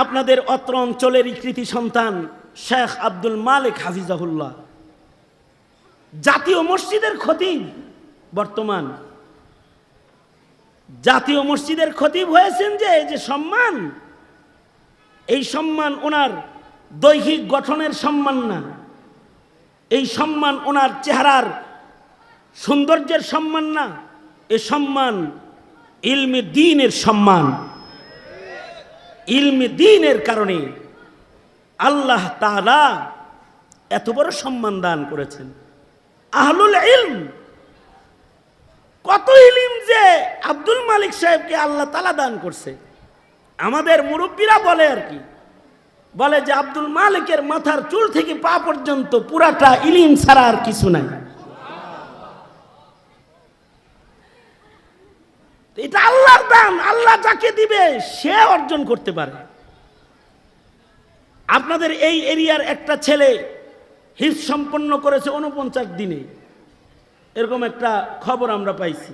আপনাদের অত্র অঞ্চলের কৃতি সন্তান শেখ আব্দুল মালিক হাফিজাহুল্লাহ জাতীয় মসজিদের খতিব, বর্তমান জাতীয় মসজিদের খতিব হয়েছেন। যে সম্মান, এই সম্মান ওনার দৈহিক গঠনের সম্মান না, এই সম্মান ওনার চেহারার সৌন্দর্যের সম্মান না, এ সম্মান ইলমে দ্বীনের সম্মান। ইলমে দ্বীনের কারণে আল্লাহ তাআলা এত বড় সম্মান দান করেছেন। আহলুল ইলম, কত ইলম যে আব্দুল মালিক সাহেবকে আল্লাহ তাআলা দান করছে। আমাদের মুরব্বীরা বলে আর কি, বলে যে আব্দুল মালিকের মাথার চুল থেকে পা পর্যন্ত পুরাটা ইলম ছাড়া আর কিছু নাই। এটা আল্লাহর দান, আল্লাহ যাকে দিবে সে অর্জন করতে পারে। আপনাদের এই এরিয়ার একটা ছেলে হিফজ সম্পন্ন করেছে 49 দিনে, এরকম একটা খবর আমরা পাইছি।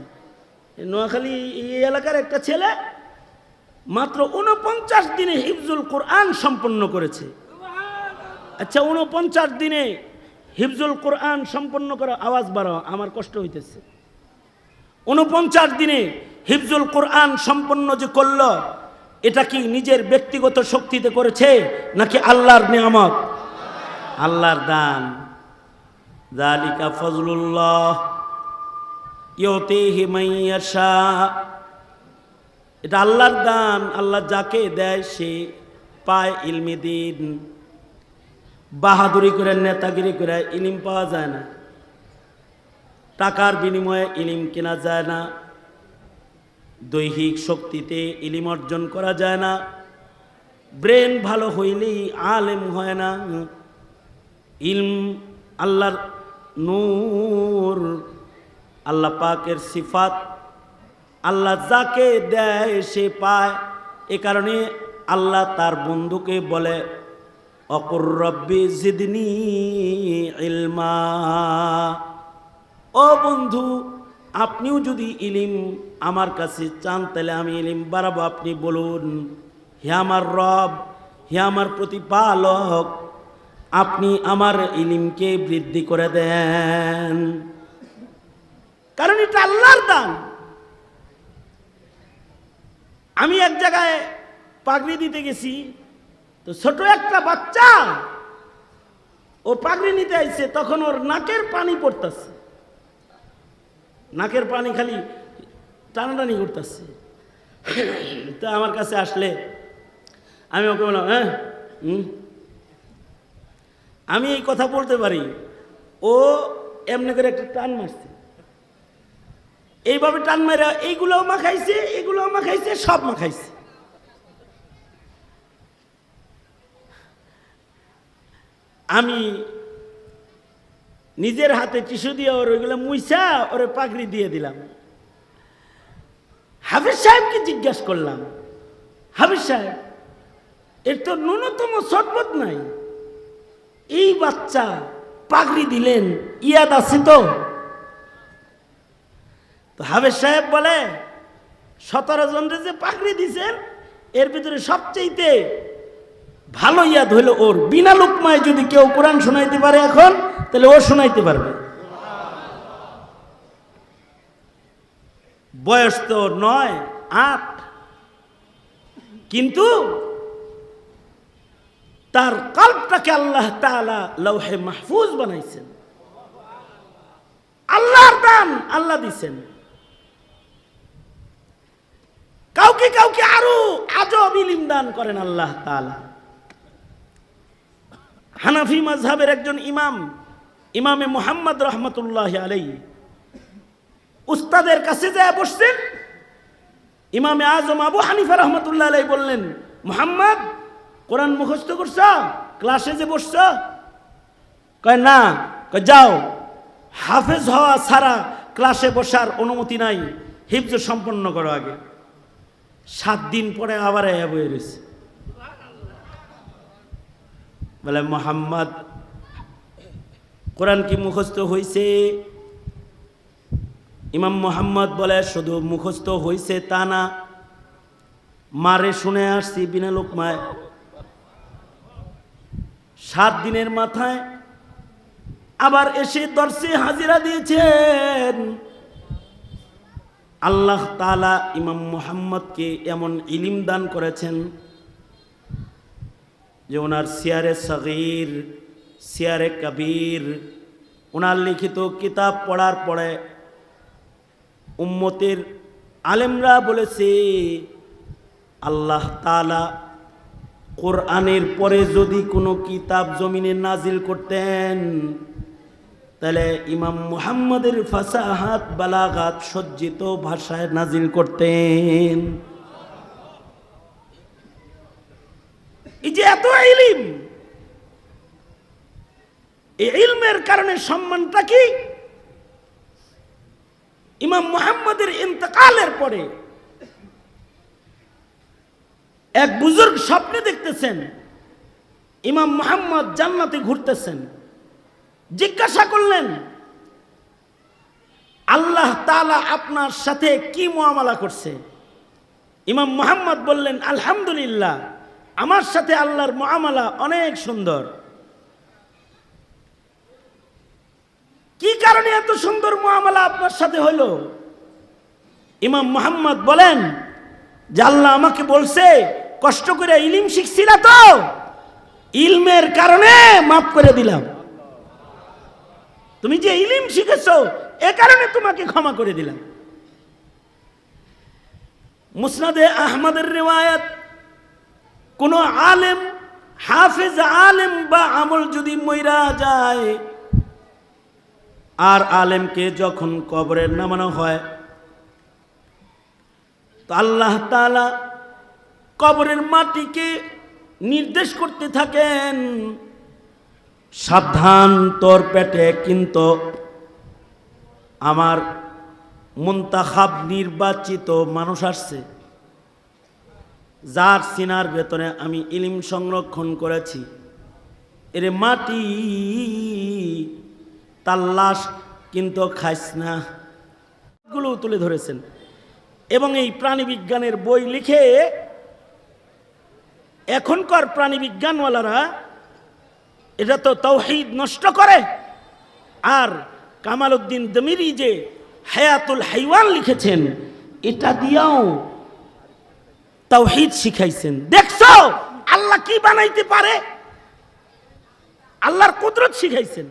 নোয়াখালী এই এলাকার একটা ছেলে মাত্র 49 দিনে হিফজুল কোরআন সম্পন্ন করেছে। আচ্ছা, 49 দিনে হিফজুল কোরআন সম্পন্ন করা, আওয়াজ বাড়াও, আমার কষ্ট হইতেছে। 49 দিনে হিফজুল কোরআন সম্পন্ন যে করল, এটা কি নিজের ব্যক্তিগত শক্তিতে করেছে নাকি আল্লাহর নিয়ামত, আল্লাহর দান? যালিকা ফজলুল্লাহ ইউতিহি মান ইয়াশা, এটা আল্লাহর দান, আল্লাহ যাকে দেয় সে পায় ইলমে দ্বীন। বাহাদুরি করে নেতাগিরি করে ইলম পাওয়া যায় না, টাকার বিনিময়ে ইলম কেনা যায় না, দৈহিক শক্তিতে ইলম অর্জন করা যায় না, ব্রেন ভালো হইলেই আলেম হয় না। ইলম আল্লাহর নূর, আল্লাহ পাকের সিফাত, আল্লাহ যাকে দেয় সে পায়। এ কারণে আল্লাহ তার বন্ধুকে বলে অকুর রব্বি জিদনি ইলমা, ও বন্ধু আপনিও যদি ইলিম আমার কাছে চান তাহলে আমি ইলিম বাড়াবো। আপনি বলুন, হে আমার রব, হে আমার প্রতিপালক, আপনি আমার ইলিমকে বৃদ্ধি করে দেন, কারণ এটা আল্লাহর দান। আমি এক জায়গায় পাগড়ি দিতে গেছি, তো ছোট একটা বাচ্চা ও পাগড়ি নিতে আইছে, তখন ওর নাকের পানি পড়তেছে, নাকের পানি খালি টানাটানি করতেছে। তো আমার কাছে আসলে আমি ওকে বললাম, হ্যাঁ আমি এই কথা বলতে পারি। ও এমনি করে একটা টান মারছে, এইভাবে টান মেরা এইগুলোও মাখাইছে, এগুলোও মাখাইছে, সব মাখাইছে। আমি নিজের হাতে টিস্যু দিয়ে ওর ওইগুলো মুইসা ওরে পাগড়ি দিয়ে দিলাম। হাফিজ সাহেবকে জিজ্ঞাসা করলাম, হাফিজ সাহেব এর তো ন্যূনতম সদবোধ নাই, এই বাচ্চা পাগড়ি দিলেন, ইয়াদ আছে তো? তো হাফিজ সাহেব বলে 17 জনরে যে পাগড়ি দিছেন এর ভিতরে সবচেয়ে ভালো ইয়াদ হইল ওর। বিনা লোকমায় যদি কেউ কোরআন শোনাইতে পারে এখন, তাহলে ও শোনাইতে পারবে। বয়স তো 9-8, কিন্তু তার কল্পটাকে আল্লাহ তাআলা লৌহে মাহফুজ বানাইছেন। আল্লাহর দান, আল্লাহ দিছেন। কাউকে কাউকে আরো আজব ইলম দান করেন আল্লাহ তাআলা। হানাফি মাযহাবের একজন ইমাম, ইমামে মুহাম্মদ রহমতুল্লাহি আলাইহি, উস্তাদের কাছে যায় বসছেন। ইমামে আজম আবু হানিফা রহমতুল্লাহ আলাইহি বললেন, মুহাম্মদ কোরআন মুখস্থ করছ, ক্লাসে যে বসছ? কয় না। কয় যাও, হাফেজ হওয়া ছাড়া ক্লাসে বসার অনুমতি নাই, হিফজ সম্পন্ন করো আগে। 7 দিন পরে আবার বয়ে রয়েছে। বলে মুহাম্মদ কোরআন কি মুখস্থ হয়েছে? ইমাম মুহাম্মদ বলে শুধু মুখস্থ হয়েছে তা না, মারে শুনে আসছি বিনা লোকমায়, 7 দিনের মাথায় আবার এসে দরসে হাজিরা দিয়েছেন। আল্লাহ তাআলা ইমাম মুহাম্মদকে এমন ইলম দান করেছেন যে ওনার সিয়ারে সগীর, সিয়ারে কবির, ওনার লিখিত কিতাব পড়ার পরে উম্মতের আলেমরা বলেছে আল্লাহ তাআলা কোরআনের পরে যদি কোনো কিতাব জমিনে নাজিল করতেন তাহলে ইমাম মুহাম্মদের ফাসাহাত বালাগাত সজ্জিত ভাষায় নাজিল করতেন। এই যে এত ইলম, এই ইলমের কারণে সম্মানটা কি? ইমাম মুহাম্মদের ইন্তেকালের পরে এক বুজুর্গ স্বপ্নে দেখতেছেন ইমাম মুহাম্মদ জান্নাতে ঘুরতেছেন। জিজ্ঞাসা করলেন, আল্লাহ তাআলা আপনার সাথে কি মুআমালা করছে? ইমাম মুহাম্মদ বললেন, আলহামদুলিল্লাহ, আমার সাথে আল্লাহর মুআমালা অনেক সুন্দর। কি কারণে এত সুন্দর মুআমালা আপনার সাথে হলো? ইমাম মুহাম্মদ বলেন যে আল্লাহ আমাকে বলছে, কষ্ট করে ইলম শিখছিল তো, ইলমের কারণে মাফ করে দিলাম। তুমি যে ইলম শিখেছো এ কারণে তোমাকে ক্ষমা করে দিলাম। মুসনাদে আহমদের রিওয়ায়াত, কোন আলেম, হাফেজ আলেম বা আমল যদি মইরা যায় আর আলেমকে যখন কবরে নামানো হয় তো আল্লাহ তাআলা কবরের মাটিকে নির্দেশ করতে থাকেন, সাবধান, তোর পেটে কিন্তু আমার মুনতাখাব নির্বাচিত মানুষ আসছে, যার সিনার ভেতরে আমি ইলম সংরক্ষণ করেছি। এর মাটি তার লাশ কিন্তু খাইস না। গুলো তুলে ধরেছেন এবং এই প্রাণীবিজ্ঞানের বই লিখে এখনকার প্রাণীবিজ্ঞানওয়ালারা এটা তো তাওহীদ নষ্ট করে। আর কামাল উদ্দিন দমিরি যে হায়াতুল হাইওয়ান লিখেছেন এটা দিয়েও তাওহীদ শিখাইছেন। দেখছো আল্লাহ কি বানাইতে পারে, আল্লাহর কুদরত শিখাইছেন।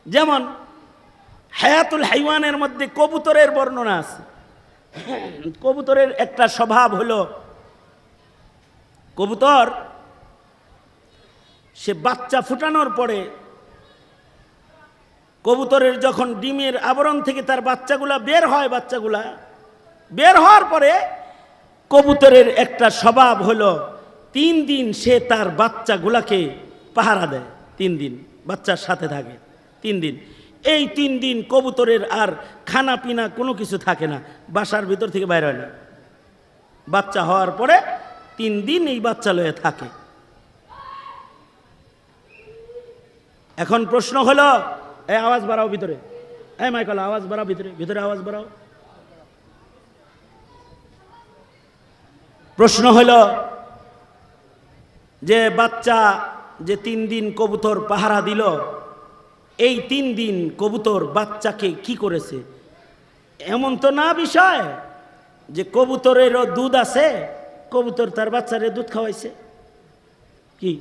যেমন হায়াতুল হাইওয়ানের মধ্যে কবুতরের বর্ণনা আছে। কবুতরের একটা স্বভাব হলো, কবুতর সে বাচ্চা ফুটানোর পরে কবুতরের যখন ডিমের আবরণ থেকে তার বাচ্চাগুলা বের হয়, বাচ্চাগুলা বের হওয়ার পরে কবুতরের একটা স্বভাব হলো 3 দিন সে তার বাচ্চাগুলাকে পাহারা দেয়। 3 দিন বাচ্চার সাথে থাকে 3 দিন। এই 3 দিন কবুতরের আর খানা পিনা কোনো কিছু থাকে না, বাসার ভিতর থেকে বাইরে হয় না। বাচ্চা হওয়ার পরে 3 দিন এই বাচ্চা লয়ে থাকে। এখন প্রশ্ন হলো, এই আওয়াজ বাড়াও ভিতরে, এই মাইকেল আওয়াজ বাড়াও ভিতরে, ভিতরে আওয়াজ বাড়াও। প্রশ্ন হলো যে বাচ্চা যে 3 দিন কবুতর পাহারা দিল, এই 3 দিন কবুতর বাচ্চাকে কি করেছে? এমন তো না বিষয় যে কবুতরেরও দুধ আছে, কবুতর তার বাচ্চারে দুধ খাওয়াইছে। কি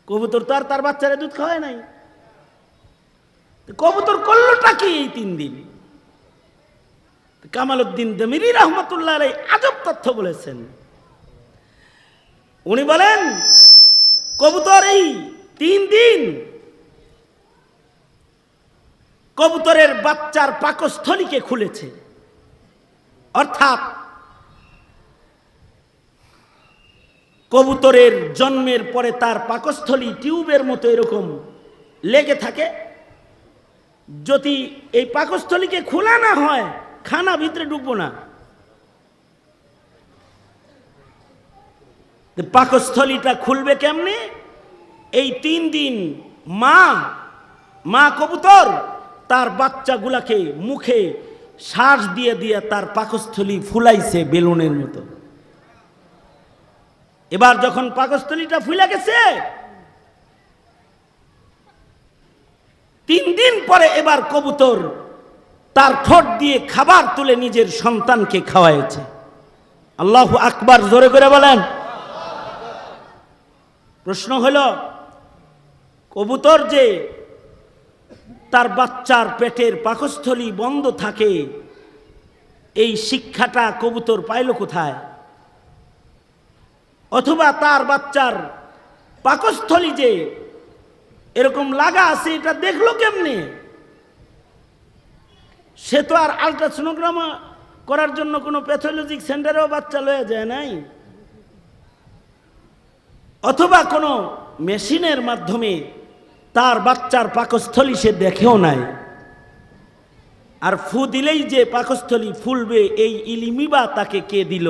কবুতর তো আর তার বাচ্চারে দুধ খাওয়ায় নাই। কবুতর করলোটা কি এই 3 দিন? কামাল উদ্দিন দমিরি রহমতুল্লাহ আলাইহি আজব তথ্য বলেছেন। উনি বলেন কবুতর এই 3 দিন কবুতরের বাচ্চার পাকস্থলীকে খুলেছে, অর্থাৎ কবুতরের জন্মের পরে তার পাকস্থলী টিউবের মতো এরকম লেগে থাকে। যদি এই পাকস্থলীকে খোলা না হয় খানা ভিতরে ঢুকবো না। পাকস্থলীটা খুলবে কেমনে? এই 3 দিন মা কবুতর তার বাচ্চাগুলাকে মুখে শ্বাস দিয়ে দিয়ে তার পাকস্থলী ফুলাইছে বেলুনের মতো। এবার যখন পাকস্থলীটা ফুলে গেছে, 3 দিন পরে এবার কবুতর তার ঠোঁট দিয়ে খাবার তুলে নিজের সন্তানকে খাওয়াইছে। আল্লাহু আকবার, জোরে করে বলেন। প্রশ্ন হলো, কবুতর যে তার বাচ্চার পেটের পাকস্থলী বন্ধ থাকে, এই শিক্ষাটা কবুতর পাইল কোথায়? অথবা তার বাচ্চার পাকস্থলী যে এরকম লাগা আছে, এটা দেখলো কেমনে? সে তো আর আলট্রাসোনোগ্রাম করার জন্য কোনো প্যাথোলজিক সেন্টারেও বাচ্চা লয়ে যায় নাই, অথবা কোনো মেশিনের মাধ্যমে তার বাচ্চার পাকস্থলী সে দেখেও নাই। আর ফু দিলেই যে পাকস্থলী ফুলবে, এই ইলিমি বা তাকে কে দিল?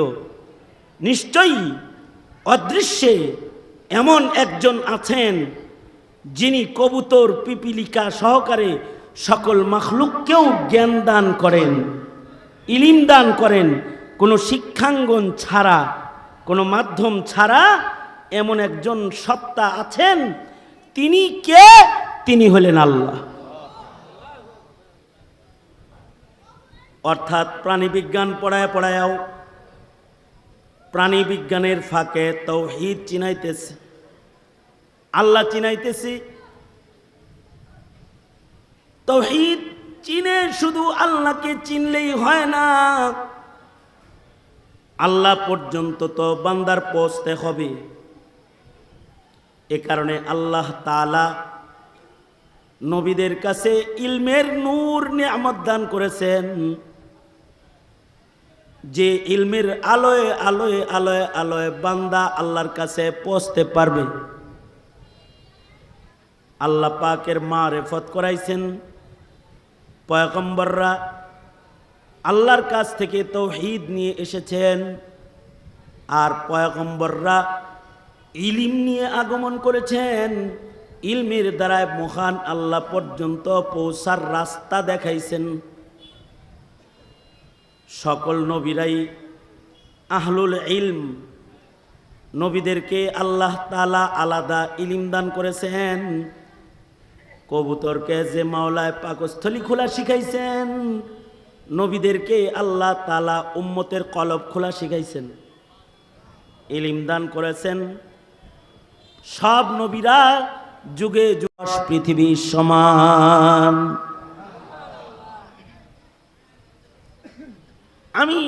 নিশ্চয়ই অদৃশ্যে এমন একজন আছেন যিনি কবুতর পিপিলিকা সহকারে সকল মাখলুককেও জ্ঞান দান করেন, ইলিম দান করেন, কোনো শিক্ষাঙ্গন ছাড়া, কোনো মাধ্যম ছাড়া। এমন একজন সত্তা আছেন। তিনি কে? তিনি হলেন আল্লাহ। অর্থাৎ প্রাণীবিজ্ঞান পড়ায়াও প্রাণী বিজ্ঞানের ফাঁকে তাওহীদ চিনাইতেছে, আল্লাহ চিনাইতেছি। তাওহীদ চিনে শুধু আল্লাহকে চিনলেই হয় না, আল্লাহ পর্যন্ত তো বান্দার পৌঁছতে হবে। এ কারণে আল্লাহ তাআলা নবীদের কাছে ইলমের নূর নিয়ামত দান করেছেন, যে ইলমের আলোয় আলোয় আলোয় আলোয় বান্দা আল্লাহর কাছে পৌঁছতে পারবে। আল্লাহ পাকের মারেফত করাইছেন পয়গম্বররা, আল্লাহর কাছ থেকে তাওহীদ নিয়ে এসেছেন, আর পয়গম্বররা ইলম নিয়ে আগমন করেছেন। ইলমের দ্বারায় মহান আল্লাহ পর্যন্ত পৌঁছার রাস্তা দেখাইছেন। সকল নবীরাই আহলুল ইলম, নবীদেরকে আল্লাহ তাআলা আলাদা ইলম দান করেছেন। কবুতরকে যে মাওলায় পাকস্থলী খোলা শিখাইছেন, নবীদেরকে আল্লাহ তাআলা উম্মতের কলব খোলা শিখাইছেন, ইলম দান করেছেন। সব নবীরা যুগে যুগে পৃথিবীর সমান। আমি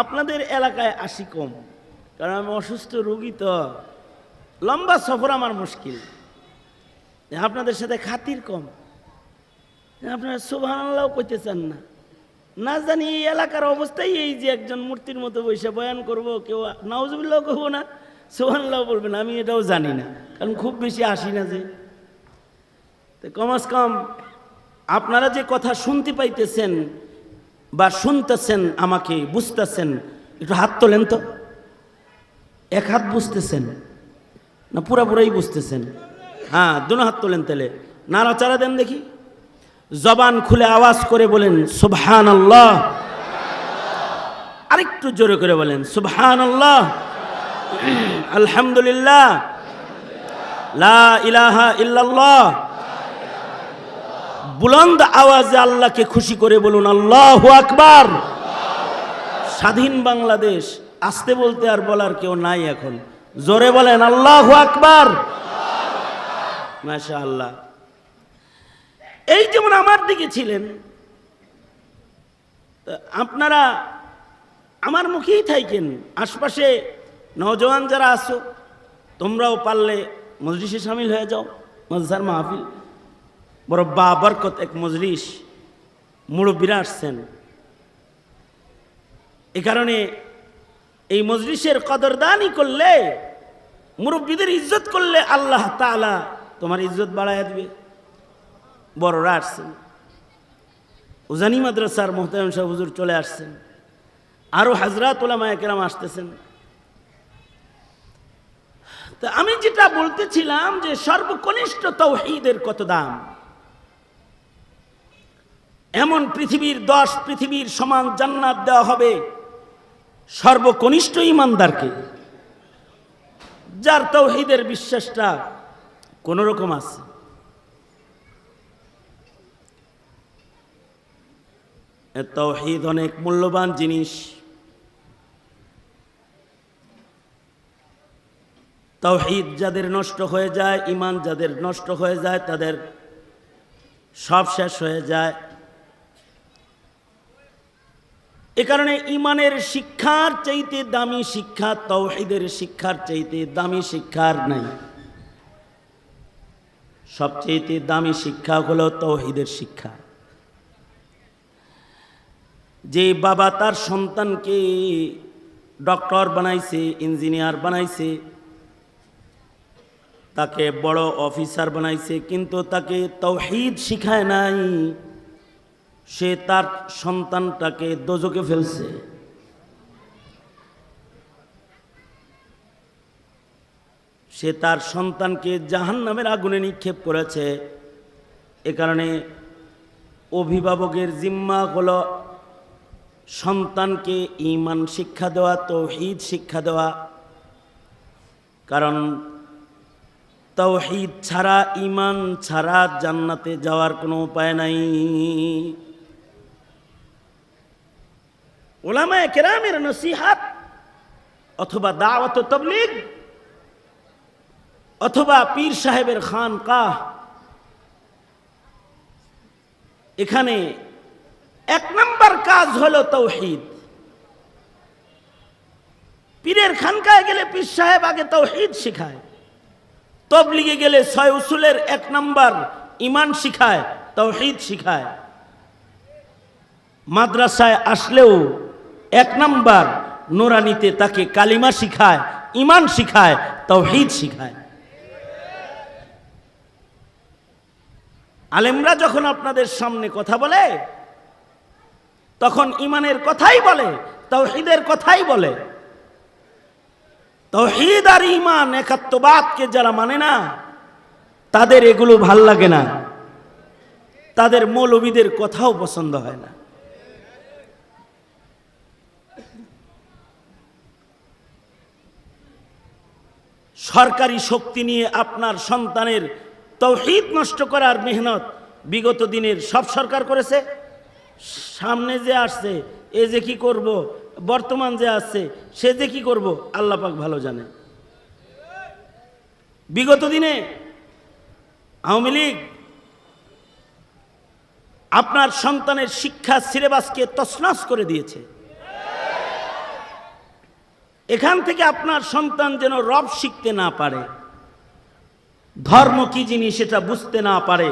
আপনাদের এলাকায় আসি কম, কারণ আমি অসুস্থ রোগী, তো লম্বা সফর আমার মুশকিল। আপনাদের সাথে খাতির কম, আপনারা সুবহানাল্লাহ কইতে চান না। না জানি এই এলাকার অবস্থাই এই যে একজন মূর্তির মতো বসে বয়ান করব, কেউ নাউজুবিল্লাহ কহবো না, সুবহানাল্লাহ বলবেন, আমি এটাও জানি না, কারণ খুব বেশি আসি না যে। তো কমাস কম আপনারা যে কথা শুনতে পাইতেছেন বা শুনতেছেন, আমাকে বুঝতেছেন, একটু হাত তোলেন তো। এক হাত বুঝতেছেন না পুরাপুরাই বুঝতেছেন? হ্যাঁ, দুনো হাত তোলেন। তাহলে নাড়াচাড়া দেন দেখি, জবান খুলে আওয়াজ করে বলেন সুবহানাল্লাহ। আরেকটু জোরে করে বলেন সুবহানাল্লাহ, আলহামদুলিল্লাহ, লা ইলাহা ইল্লাল্লাহ। বুলন্দ আওয়াজে আল্লাহকে খুশি করে বলুন আল্লাহু আকবার। স্বাধীন বাংলাদেশ, আস্তে বলতে আর বলার কেউ নাই এখন, জোরে বলেন আল্লাহু আকবার। মাশাআল্লাহ। এই যেমন আমার দিকে ছিলেন, আপনারা আমার মুখেই থাকেন। আশপাশে নওজওয়ান যারা আছো, তোমরাও পারলে মজলিসে শামিল হয়ে যাও। মজসার মাহফিল বড় বাবরকত এক মজলিস, মুরব্বীরা আসছেন। এ কারণে এই মজলিসের কদরদানি করলে, মুরব্বীদের ইজ্জত করলে আল্লাহ তাআলা তোমার ইজ্জত বাড়ায় দিবে। বড়রা আসছেন, উজানি মাদ্রাসার মোহতারাম সাহেব হুজুর চলে আসছেন, আরো হাজরাত উলামায়ে কেরাম আসতেছেন। তা আমি যেটা বলতেছিলাম যে সর্বকনিষ্ঠ তাওহীদের কত দাম। এমন পৃথিবীর 10 পৃথিবীর সমান জান্নাত দেওয়া হবে সর্বকনিষ্ঠ ঈমানদারকে। যার তাওহীদের বিশ্বাসটা কোন রকম আছে। তাওহীদ অনেক মূল্যবান জিনিস। তাওহীদ যাদের নষ্ট হয়ে যায়, ঈমান যাদের নষ্ট হয়ে যায়, তাদের সব শেষ হয়ে যায়। এ কারণে ঈমানের শিক্ষার চাইতে দামি শিক্ষা, তাওহীদের শিক্ষার চাইতে দামি শিক্ষা আর নাই। সবচেয়ে দামি শিক্ষা হলো তাওহীদের শিক্ষা। যে বাবা তার সন্তানকে ডক্টর বানাইছে, ইঞ্জিনিয়ার বানাইছে, তাকে বড় অফিসার বানাইছে, কিন্তু তাকে তাওহীদ শিখায় নাই, সে তার সন্তানটাকে দোজখে ফেলছে। সে তার সন্তানকে জাহান্নামের আগুনে নিক্ষেপ করেছে। এ কারণে অভিভাবকের জিম্মা হলো সন্তানকে ঈমান শিক্ষা দেওয়া, তাওহীদ শিক্ষা দেওয়া। কারণ তাওহীদ ছাড়া, ঈমান ছাড়া জান্নাতে যাওয়ার কোনো উপায় নাই। উলামায়ে কেরামের নসিহত অথবা দাওয়াত ও তাবলীগ অথবা পীর সাহেবের খানকাহ, এখানে এক নম্বর কাজ হলো তাওহীদ। পীরের খানকায় গেলে পীর সাহেব আগে তাওহীদ শিখায়, তাবলীগে গেলে ৬ উসুলের ১ নম্বর ঈমান শিখায়, তাওহীদ শিখায়। মাদ্রাসায় আসলেও ১ নম্বর নুরানিতে তাকে কালিমা শিখায়, ঈমান শিখায়, তাওহীদ শিখায়। আলেমরা যখন আপনাদের সামনে কথা বলে তখন ঈমানের কথাই বলে, তাওহীদের কথাই বলে। তাওহীদ আর ঈমান, একাত্মবাদকে যারা মানে না, তাদের এগুলো ভাল লাগে না, তাদের মৌলবীদের কথাও পছন্দ হয় না। সরকারি শক্তি নিয়ে আপনার সন্তানের তাওহীদ নষ্ট করার মেহনত বিগত দিনের সব সরকার করেছে। সামনে যে আসছে এ যে কি করব, বর্তমান যে আসছে সে যে কি করব, আল্লাহ পাক ভালো জানে। বিগত দিনে আওয়ামী লীগ আপনার সন্তানের শিক্ষা সিলেবাসকে তছনছ করে দিয়েছে। এখান থেকে আপনার সন্তান যেন রব শিখতে না পারে, ধর্ম কি জিনিস এটা বুঝতে না পারে,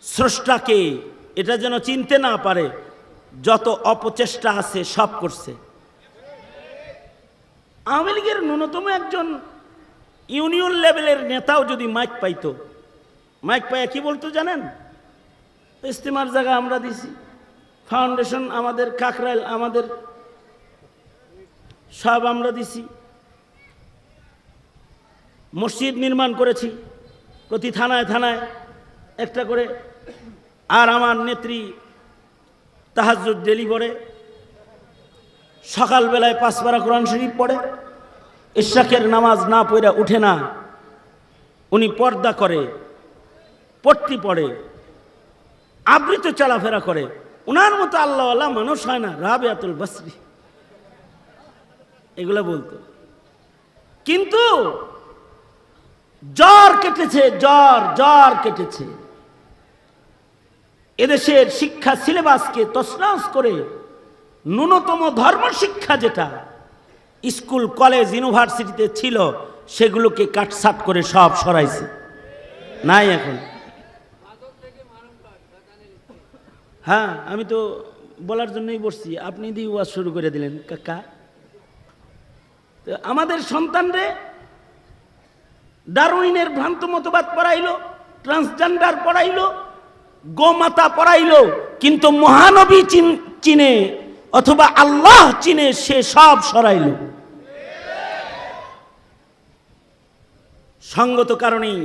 স্রষ্টাকে এটা যেন চিনতে না পারে, যত অপচেষ্টা আছে সব করছে। আওয়ামী লীগের ন্যূনতম একজন ইউনিয়ন লেভেলের নেতাও যদি মাইক পাইতো, মাইক পাইয়া কি বলতো জানেন? ইস্তেমার জায়গা আমরা দিছি, ফাউন্ডেশন আমাদের, কাকরাইল আমাদের, সব আমরা দিছি, মসজিদ নির্মাণ করেছি প্রতি থানায় থানায় একটা করে। আর আমার নেত্রী তাহাজ্জুদ ডেলি পড়ে, সকালবেলায় ৫ পারা কোরআন শরীফ পড়ে, ইশরাকের নামাজ না পড়ে উঠে না, উনি পর্দা করে, পট্টি পড়ে, আবৃত চলাফেরা করে। উনার মতো আল্লাহওয়ালা মানুষ হয় না। রাবিয়াতুল বসরি এগুলা বলতো। কিন্তু জ্বর কেটেছে, জ্বর কেটেছে। এদেশের শিক্ষা সিলেবাসকে তছনছ করে ন্যূনতম ধর্ম শিক্ষা যেটা স্কুল কলেজ ইউনিভার্সিটিতে ছিল সেগুলোকে কাটছাট করে সব সরাইছে, নাই এখন। হ্যাঁ, আমি তো বলার জন্যই বসছি, আপনি দিয়ে ওয়াজ শুরু করে দিলেন কাকা। আমাদের সন্তানরে ডারউইনের ভ্রান্ত মতবাদ পড়াইলো, ট্রান্সজেন্ডার পড়াইলো, গোমাতা পড়াইলো, কিন্তু মহানবী চিনে অথবা আল্লাহ চিনে সে সব সরাইল। সঙ্গত কারণেই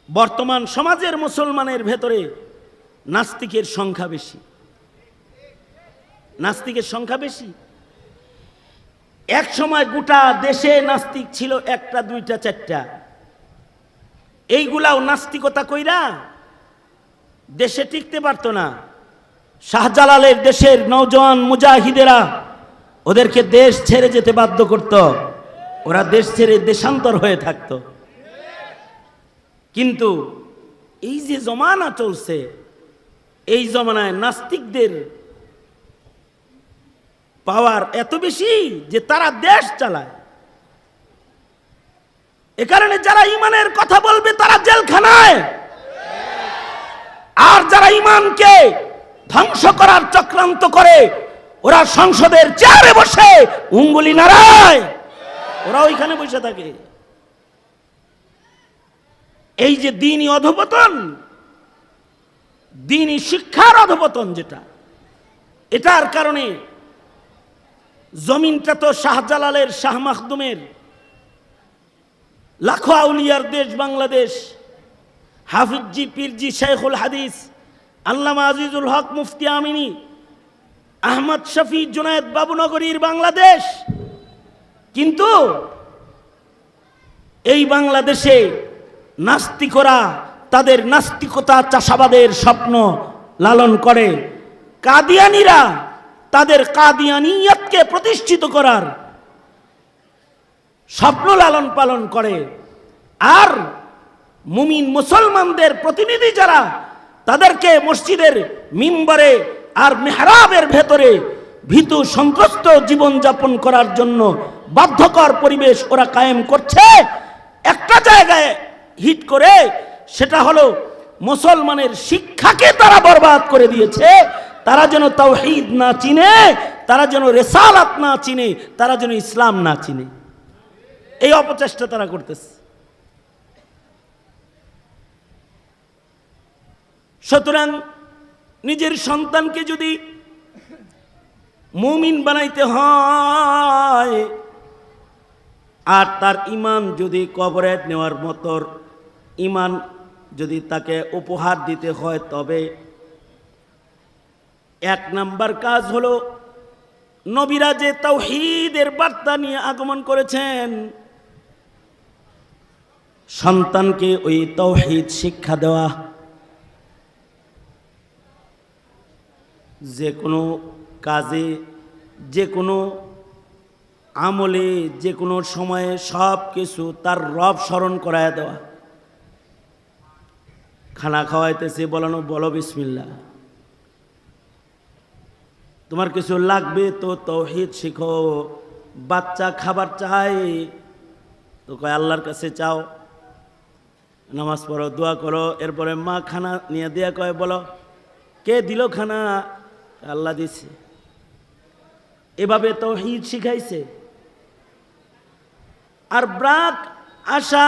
বর্তমান সমাজের মুসলমানের ভেতরে নাস্তিকের সংখ্যা বেশি, নাস্তিকের সংখ্যা বেশি। এক সময় গোটা দেশে নাস্তিক ছিল একটা দুইটা চারটা, এইগুলাও নাস্তিকতা কইরা দেশে টিকতে পারতো না। শাহজালালের দেশের নওজোয়ান মুজাহিদেরা ওদেরকে দেশ ছেড়ে যেতে বাধ্য করত, ওরা দেশ ছেড়ে দেশান্তর হয়ে থাকত। কিন্তু এই যে জমানা চলছে, এই জমানায় নাস্তিকদের পাওয়ার এত বেশি যে তারা দেশ চালায়। এ কারণে যারা ইমানের কথা বলবে তারা জেলখানায়, আর যারা ইমানকে ধ্বংস করার চক্রান্ত করে ওরা সংসদের চেয়ারে বসে উঙ্গুলি নাড়ায়, ওরা ওইখানে বসে থাকে। এই যে দ্বীনি অধঃপতন, দ্বীনি শিক্ষার অধঃপতন যেটা, এটার কারণে জমিনটা তো শাহজালালের, শাহ মাখদুমের, লাখো আউলিয়ার দেশ বাংলাদেশ। হাফিজি, পীরজি, শেখুল হাদিস, আল্লামা আজিজুল হক, মুফতি আমিনী, আহমদ শফি, জুনায়েদ বাবুনগরীর বাংলাদেশ। কিন্তু এই বাংলাদেশে নাস্তিকরা তাদের নাস্তিকতা, চাষাবাদের স্বপ্ন লালন করে। কাদিয়ানীরা তাদের কাদিয়ানিয়তকে প্রতিষ্ঠিত করার স্বপ্ন লালন পালন করে। আর মুমিন মুসলমানদের প্রতিনিধি যারা, তাদেরকে মসজিদের মিম্বরে আর মেহরাবের ভেতরে ভীতু সন্ত্রস্ত জীবনযাপন করার জন্য বাধ্যকর পরিবেশ ওরা কায়েম করছে। একটা জায়গায় হিট করে, সেটা হলো মুসলমানের শিক্ষাকে তারা বরবাদ করে দিয়েছে। তারা যেন তাওহীদ না চিনে, তারা যেন রিসালাত না চিনে, তারা যেন ইসলাম না চিনে, এই অপচেষ্টা তারা করতেছে। সুতরাং নিজের সন্তানকে যদি মুমিন বানাইতে হয়, আর তার ইমান যদি কবরে নেওয়ার মতো ইমান যদি তাকে উপহার দিতে হয়, তবে এক নাম্বার কাজ হলো নবীরা যে তাওহীদের বার্তা নিয়ে আগমন করেছেন, সন্তানকে ওই তাওহীদ শিক্ষা দেওয়া। যে কোনো কাজে, যে কোনো আমলে, যে কোনো সময়ে সব কিছু তার রব স্মরণ করায় দেওয়া। খানা খাওয়াইতেছে, বলানো, বলো বিসমিল্লাহ। তোমার কিছু লাগবে তো তাওহীদ শিখো। বাচ্চা খাবার চায় তো কয় আল্লাহর কাছে চাও, নামাজ পড়ো, দোয়া করো। এরপরে মা খানা নিয়ে দিয়া কয়, বলো কে দিল খানা? আল্লাহ দিছে। এভাবে তাওহীদ শিখাইছে। আর ব্রাক আশা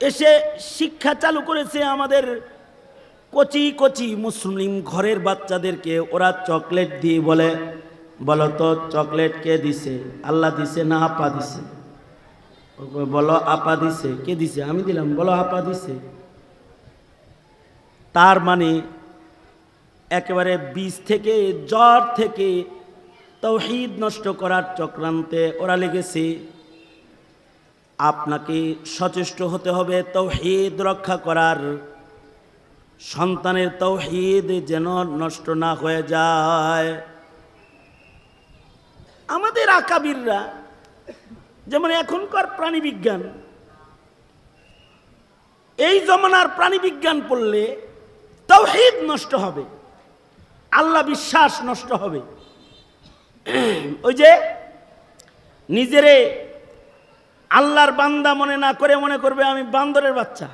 এসে শিক্ষা চালু করেছে আমাদের কচি কচি মুসলিম ঘরের বাচ্চাদেরকে। ওরা চকলেট দিয়ে বলে, বলো তো চকলেট কে দিছে? আল্লাহ দিছে না আপা দিছে? বলো আপা দিছে। কে দিছে? আমি দিলাম। বলো আপা দিছে। তার মানে একেবারে বীজ থেকে, জড় থেকে তাওহীদ নষ্ট করার চক্রান্তে ওরা লেগেছে। আপনাকে সচেষ্ট হতে হবে তাওহীদ রক্ষা করার, সন্তানের তাওহীদ যেন নষ্ট না হয়ে যায়। আমাদের আকাবিররা, যেমন এখনকার প্রাণীবিজ্ঞান, এই জমানার প্রাণীবিজ্ঞান পড়লে তাওহীদ নষ্ট হবে, আল্লাহ বিশ্বাস নষ্ট হবে। ওই যে নিজেরে আল্লাহর বান্দা মনে না করে মনে করবে আমি বান্দরের বাচ্চা,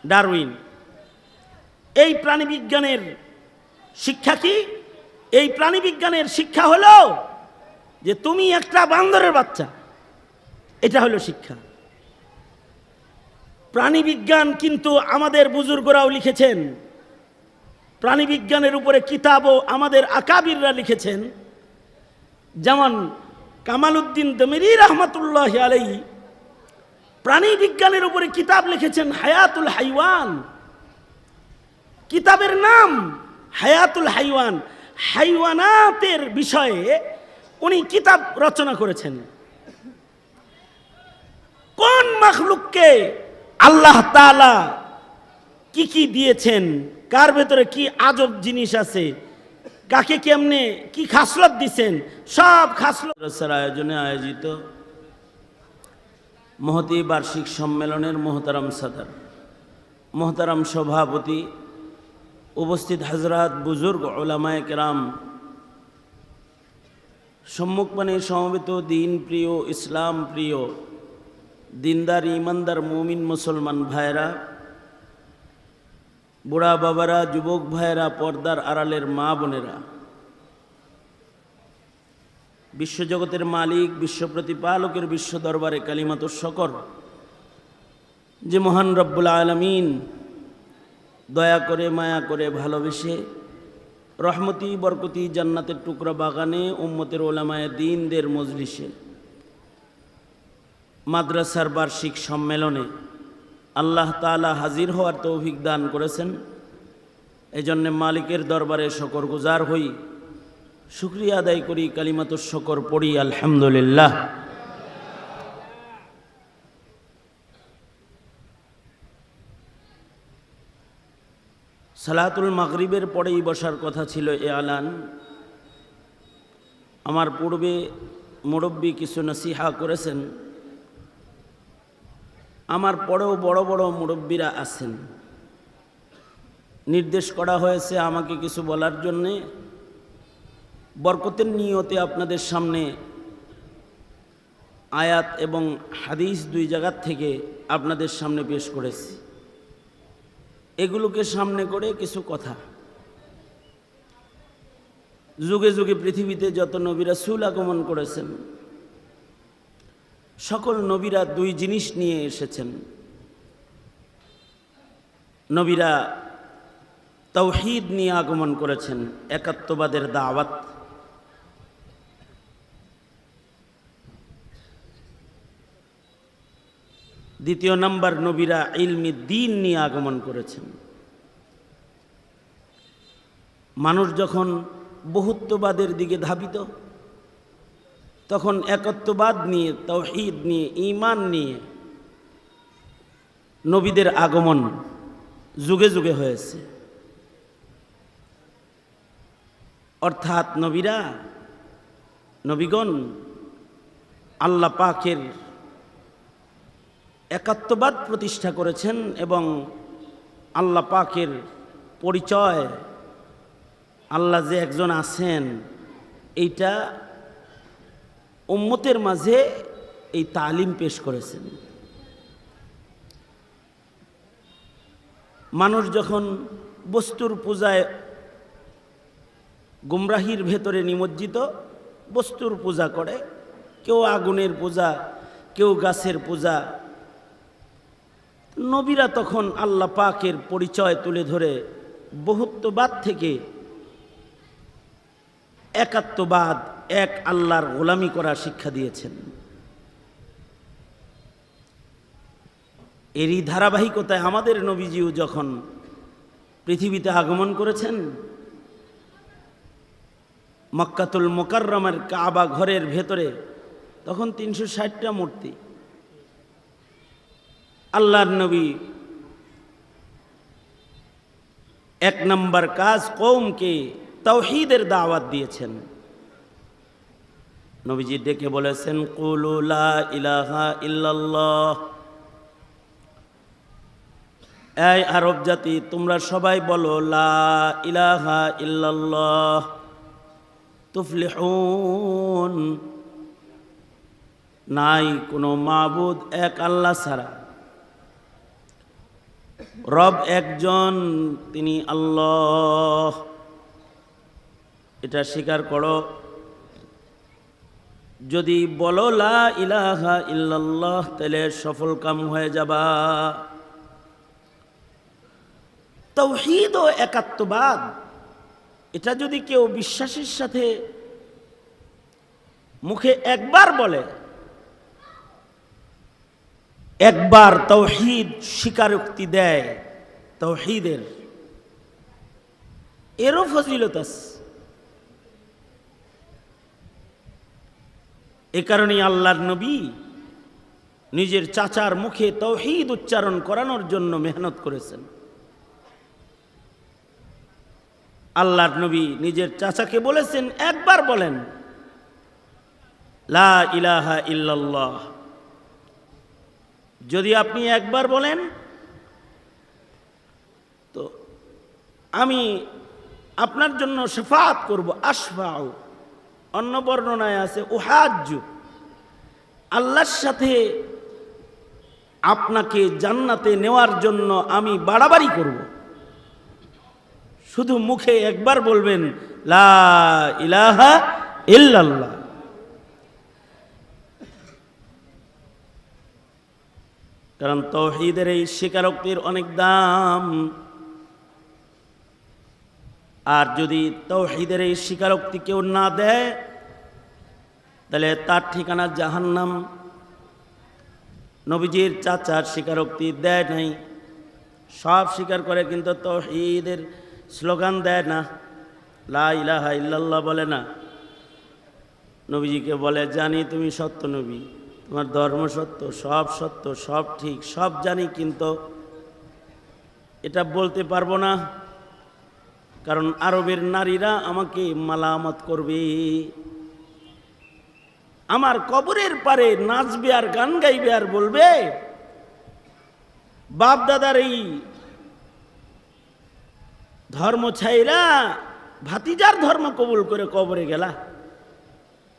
ডারউইন। এই প্রাণীবিজ্ঞানের শিক্ষা কি? এই প্রাণীবিজ্ঞানের শিক্ষা হলো যে তুমি একটা বান্দরের বাচ্চা, এটা হলো শিক্ষা। প্রাণীবিজ্ঞান কিন্তু আমাদের বুজুর্গরাও লিখেছেন, প্রাণীবিজ্ঞানের উপরে কিতাবও আমাদের আকাবিররা লিখেছেন। যেমন কামালউদ্দিন দমিরি রহমতুল্লাহ আলাইহি প্রাণীবিজ্ঞানের উপরে কিতাব লিখেছেন, হায়াতুল হাইওয়ান। কিতাবের নাম হায়াতুল হাইওয়ান। হাইওয়ানাতের বিষয়ে উনি কিতাব রচনা করেছেন। কোন মাখলুককে আল্লাহ তাআলা কি কি দিয়েছেন, কার ভেতরে কি আজব জিনিস আছে, কাকে কেমনে কি খাসলত দিছেন, সব খাসলত আয়োজনে আয়োজিত মহতী বার্ষিক সম্মেলনের মোহতারাম সাদার, মোহতারাম সভাপতি, উপস্থিত হযরত বুজুর্গ উলামায়ে কেরাম, সম্মুখপানে সমবেত দিন প্রিয়, ইসলাম প্রিয়, দিনদার ইমানদার মুমিন মুসলমান ভাইরা, বুড়া বাবারা, যুবক ভাইরা, পর্দার আড়ালের মা বোনেরা, বিশ্বজগতের মালিক, বিশ্ব প্রতিপালকের বিশ্ব দরবারে কালিমাতুশ শকর যে মহান রব্বুল আলামিন দয়া করে, মায়া করে, ভালোবেসে রহমতি বরকতি জান্নাতের টুকরা বাগানে উম্মতের ওলামায়ে দ্বীনদের মজলিসে মাদ্রাসার বার্ষিক সম্মেলনে আল্লাহ তাআলা হাজির হওয়ার তৌফিক দান করেছেন। এজন্য মালিকের দরবারে শকরগুজার হই, শুকরিয়া আদায় করি, কালিমাতুশ শকর পড়ি আলহামদুলিল্লাহ। সালাতুল মাগরিবের পরেই বসার কথা ছিল এলান। আমার পূর্বে মুরব্বী কিছু নসিহা করেছেন, আমার পরেও বড় বড় মুরব্বীরা আছেন, নির্দেশ করা হয়েছে আমাকে কিছু বলার জন্যে। বরকতের নিয়তে আপনাদের সামনে আয়াত এবং হাদিস দুই জায়গার থেকে আপনাদের সামনে পেশ করেছি। এগুলোকে সামনে করে কিছু কথা। যুগে যুগে পৃথিবীতে যত নবী রাসূল আগমন করেছেন, সকল নবীরা দুই জিনিস নিয়ে এসেছেন। নবীরা তাওহীদ নিয়ে আগমন করেছেন, একাত্মবাদের দাওয়াত। দ্বিতীয় নাম্বার, নবীরা ইলমি দ্বীন নিয়ে আগমন করেছেন। মানুষ যখন বহুত্ববাদের দিকে ধাবিত, তখন একত্ববাদ নিয়ে, তাওহীদ নিয়ে, ঈমান নিয়ে নবীদের আগমন যুগে যুগে হয়েছে। অর্থাৎ নবীগণ আল্লাহ পাকের একাত্মবাদ প্রতিষ্ঠা করেছেন এবং আল্লাহ পাকের পরিচয়, আল্লাহ যে একজন আছেন, এইটা উম্মতের মাঝে এই তালিম পেশ করেছেন। মানুষ যখন বস্তুর পূজায় গুমরাহির ভেতরে নিমজ্জিত, বস্তুর পূজা করে, কেউ আগুনের পূজা, কেউ গাছের পূজা, নবীরা তখন আল্লাহ পাকের পরিচয় তুলে ধরে বহুত্ববাদ থেকে একাত্মবাদ, এক আল্লাহর গোলামি করার শিক্ষা দিয়েছেন। এরই ধারাবাহিকতায় আমাদের নবীজিও যখন পৃথিবীতে আগমন করেছেন, মক্কাতুল মুকাররমের কাবা ঘরের ভেতরে তখন ৩৬০টা মূর্তি। আল্লাহর নবী এক নম্বর কাজ, কওমকে তাওহীদের দাওয়াত দিয়েছেন। নবীজি ডেকে বলেছেন, কুলু লা ইলাহা ইল্লাল্লাহ, এই আরব জাতি তোমরা সবাই বলো লা ইলাহা ইল্লাল্লাহ তুফলিহুন, নাই কোনো মাবুদ এক আল্লাহ ছাড়া, রব একজন, তিনি আল্লাহ। এটা স্বীকার করো। যদি বলো লা ইলাহা ইল্লাল্লাহ, তাহলে সফল কাম হয়ে যাবা। তাওহীদ ও একাত্মবাদ, এটা যদি কেউ বিশ্বাসের সাথে মুখে একবার বলে, একবার তাওহীদ স্বীকারোক্তি দেয়, তাওহীদের এরও ফজিলত আছে। এ কারণেই আল্লাহর নবী নিজের চাচার মুখে তাওহীদ উচ্চারণ করানোর জন্য মেহনত করেছেন। আল্লাহর নবী নিজের চাচাকে বলেছেন, একবার বলেন লা ইলাহা ইল্লাল্লাহ। যদি আপনি একবার বলেন তো আমি আপনার জন্য শাফাআত করব, আশফাউ। অন্য বর্ণনায় আছে উহাজ্জু, আল্লাহর সাথে আপনাকে জান্নাতে নেওয়ার জন্য আমি বাড়াবাড়ি করব। শুধু মুখে একবার বলবেন লা ইলাহা ইল্লাল্লাহ। কারণ তাওহীদের এই স্বীকারোক্তির অনেক দাম। আর যদি তাওহীদের এই স্বীকারোক্তি কেউ না দেয় তাহলে তার ঠিকানা জাহান্নাম। নবীজির চাচার স্বীকারোক্তি দেয় নাই, সব স্বীকার করে কিন্তু তাওহীদের স্লোগান দেয় না, লা ইলাহা ইল্লাল্লাহ বলে না। নবীজিকে বলে, জানি তুমি সত্য নবী, তোমার ধর্ম সত্য, সব ঠিক, সব জানি, কিন্তু এটা বলতে পারবো না, কারণ আরবের নারীরা আমাকে মালামত করবে, আমার কবরের পারে নাচবে আর গান গাইবে আর বলবে বাপ দাদার এই ধর্ম ছাইরা ভাতিজার ধর্ম কবুল করে কবরে গেলা।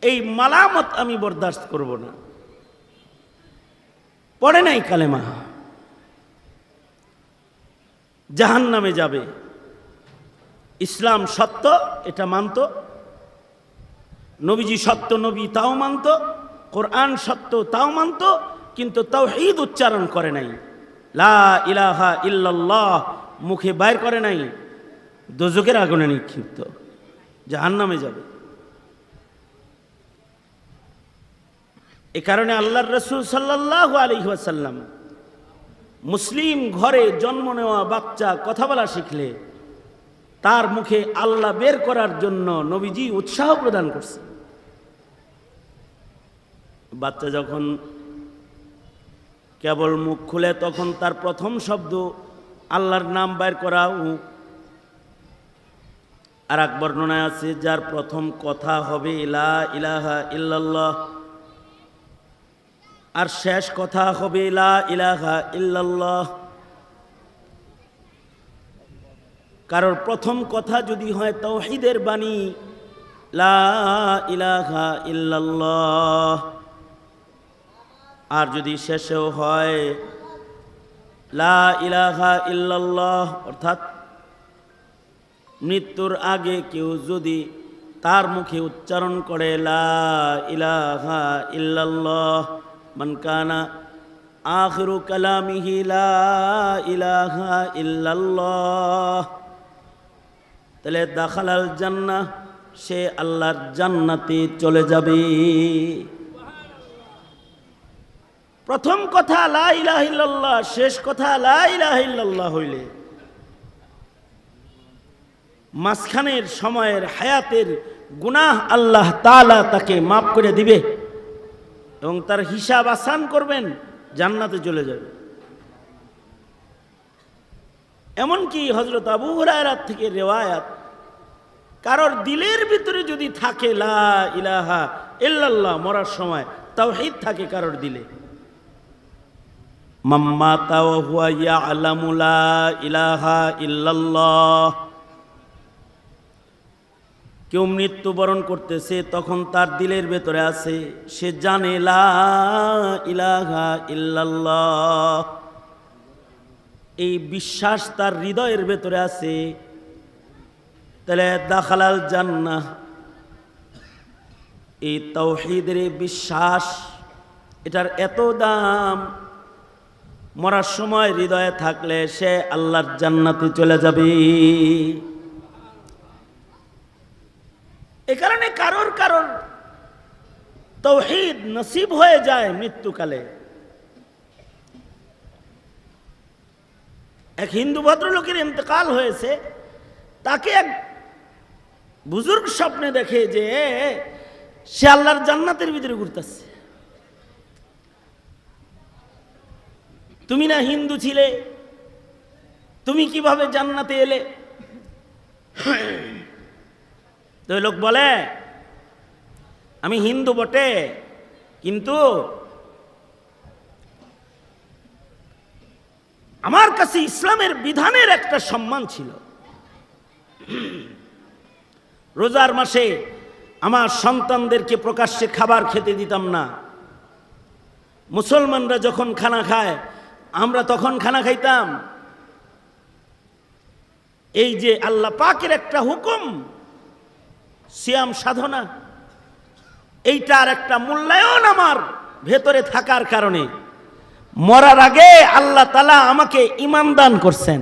এই মালামত আমি বরদাস্ত করব না। পড়ে নাই কালেমা, জাহান্নামে যাবে। ইসলাম সত্য এটা মানত, নবীজি সত্য নবী তাও মানত, কোরআন সত্য তাও মানত, কিন্তু তাওহীদ উচ্চারণ করে নাই, লা ইলাহা ইল্লাল্লাহ মুখে বাইর করে নাই, দোজখের আগুনে নিক্ষিপ্ত, জাহান্নামে যাবে। এ কারণে আল্লাহর রাসূল সাল্লাল্লাহু আলাইহি ওয়াসাল্লাম মুসলিম ঘরে জন্ম নেওয়া বাচ্চা কথা বলা শিখলে তার মুখে আল্লাহ বের করার জন্য নবীজি উৎসাহ প্রদান করছে। বাচ্চা যখন কেবল মুখ খুলে তখন তার প্রথম শব্দ আল্লাহর নাম বের করা। আর এক বর্ণনায় আছে যার প্রথম কথা হবে লা ইলাহা ইল্লাল্লাহ, আর শেষ কথা হবে লা ইলাহা ইল্লাল্লাহ। কারোর প্রথম কথা যদি হয় তাওহীদের বাণী লা ইলাহা ইল্লাল্লাহ, আর যদি শেষেও হয় লা ইলাহা ইল্লাল্লাহ, অর্থাৎ মৃত্যুর আগে কেউ যদি তার মুখে উচ্চারণ করে লা ইলাহা ইল্লাল্লাহ, মান কানা আখিরু কালামিহি লা ইলাহা ইল্লাল্লাহ, তাহলে দাখালাল জান্নাহ, সে আল্লাহর জান্নাতে চলে যাবে। প্রথম কথা লা ইলাহা ইল্লাল্লাহ, শেষ কথা লা ইলাহা ইল্লাল্লাহ হইলে মাঝখানের সময়ের হায়াতের গুনাহ আল্লাহ তাআলা তাকে মাফ করে দিবে এবং তার হিসাব আসান করবেন, জান্নাতে চলে যাবে। এমনকি হযরত আবু হুরায়রা থেকে রিওয়ায়াত, কারোর দিলের ভিতরে যদি থাকে লা ইলাহা ইল্লাল্লাহ, মরার সময় তাওহীদ থাকে কারোর দিলে, মাম্মাতা ওয়া হুয়া ইয়ালামু লা ইলাহা ইল্লাল্লাহ, কেউ মৃত্যুবরণ করতেছে তখন তার দিলের ভেতরে আছে সে জানে লা ইলাহা ইল্লাল্লাহ, এই বিশ্বাস তার হৃদয়ের ভেতরে আছে, তাহলে দাখালাল জান্নাহ। এই তাওহীদের বিশ্বাস, এটার এত দাম, মরার সময় হৃদয়ে থাকলে সে আল্লাহর জান্নাতে চলে যাবে। এ কারণে কারোর কারোর তাওহীদ নসিব হয়ে যায় মৃত্যুকালে। এক হিন্দু ভদ্রলোকের ইন্তেকাল হয়েছে, তাকে এক বুজুর্গ স্বপ্নে দেখে যে সে আল্লাহর জান্নাতের ভিতরে ঘুরতেছে। তুমি না হিন্দু ছিলে, তুমি কিভাবে জান্নাতে এলে? তো লোক বলে আমি হিন্দু বটে, কিন্তু আমার কাছে ইসলামের বিধানের একটা সম্মান ছিল। রোজার মাসে আমার সন্তানদেরকে প্রকাশ্যে খাবার খেতে দিতাম না। মুসলমানরা যখন খানা খায় আমরা তখন খানা খাইতাম। এই যে আল্লাহ পাকের একটা হুকুম, সিয়াম সাধনা, এইটার একটা মূল্যায়ন আমার ভেতরে থাকার কারণে মরার আগে আল্লাহ তাআলা আমাকে ঈমান দান করছেন।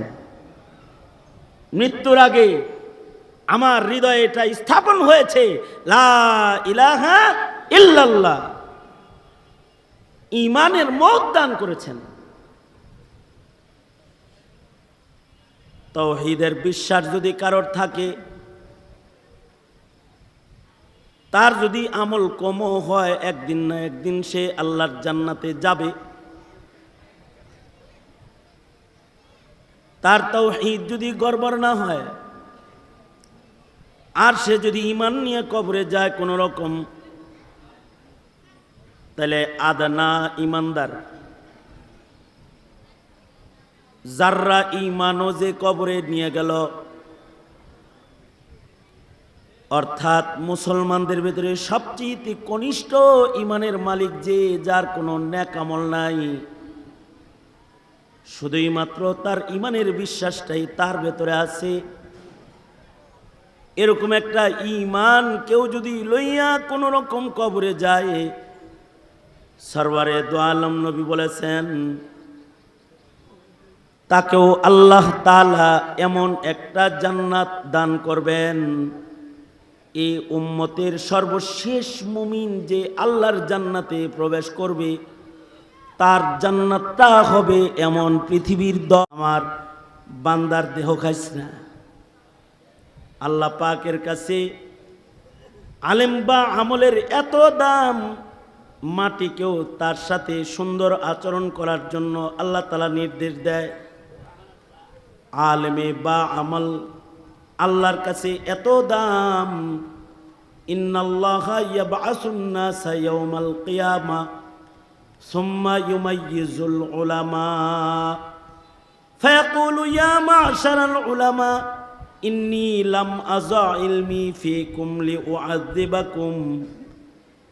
মৃত্যুর আগে আমার হৃদয়ে এটা স্থাপন হয়েছে, লা ইলাহা ইল্লাল্লাহ। ঈমানের মওত দান করেছেন। তাওহীদের বিশ্বাস যদি কারোর থাকে, তার যদি আমল কমও হয়, একদিন না একদিন সে আল্লাহর জান্নাতে যাবে। তার তাওহীদ যদি গড়বড় না হয়, আর সে যদি ঈমান নিয়ে কবরে যায় কোনো রকম, তাহলে আদনা ঈমানদার যাররা ঈমানও যে কবরে নিয়ে গেল, অর্থাৎ মুসলমানদের ভিতরে সবচেয়ে কনিষ্ঠ ঈমানের মালিক যে, যার কোনো নেক আমল নাই, শুধুই মাত্র তার ঈমানের বিশ্বাসটাই তার ভেতরে আছে, এরকম একটা ঈমান কেউ যদি লইয়া কোন রকম কবরে যায়, সরওয়ারে দু আলম নবী বলেছেন তাকেও আল্লাহ তাআলা এমন একটা জান্নাত দান করবেন, এই উম্মতের সর্বশেষ মুমিন যে আল্লাহর জান্নাতে প্রবেশ করবে, তার জান্নাতটা হবে এমন পৃথিবীর আমার বান্দার দেহ খাইস না। আল্লাহ পাকের কাছে আলেম বা আমলের এত দাম, মাটিকেও তার সাথে সুন্দর আচরণ করার জন্য আল্লাহ তাআলা নির্দেশ দেয়। আলেমে বা আমল আল্লাহর কাছে এত দাম, ইন্নাল্লাহা ইয়াবআসুন নাসা ইয়াওমাল কিয়ামা সুম্মা ইউমাইয়িজুল উলামা ফায়াকুলু ইয়া মা'শারাল উলামা ইন্নী লাম আযা ইলমি ফীকুম লিউআযযিবাকুম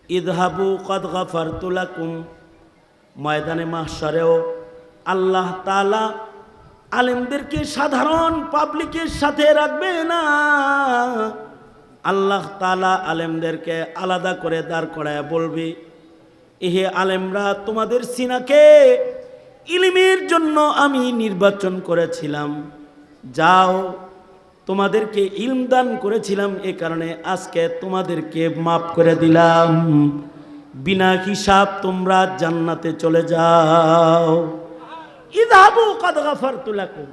ইযহাবু ক্বাদ গাফারতু লাকুম। ময়দানে মাহশারেও আল্লাহ তাআলা আলেমদেরকে সাধারণ পাবলিকের সাথে রাখবে না, আল্লাহ তাআলা আলেমদেরকে আলাদা করে দাঁড় করায় বলবে, এহে আলেমরা, তোমাদের সিনাকে ইলমের জন্য আমি নির্বাচন করেছিলাম, যাও, তোমাদেরকে ইলম দান করেছিলাম, এ কারণে আজকে তোমাদেরকে মাফ করে দিলাম, বিনা হিসাব তোমরা জান্নাতে চলে যাও। ইযহাবু ক্বাদ গাফারতু লাকুম।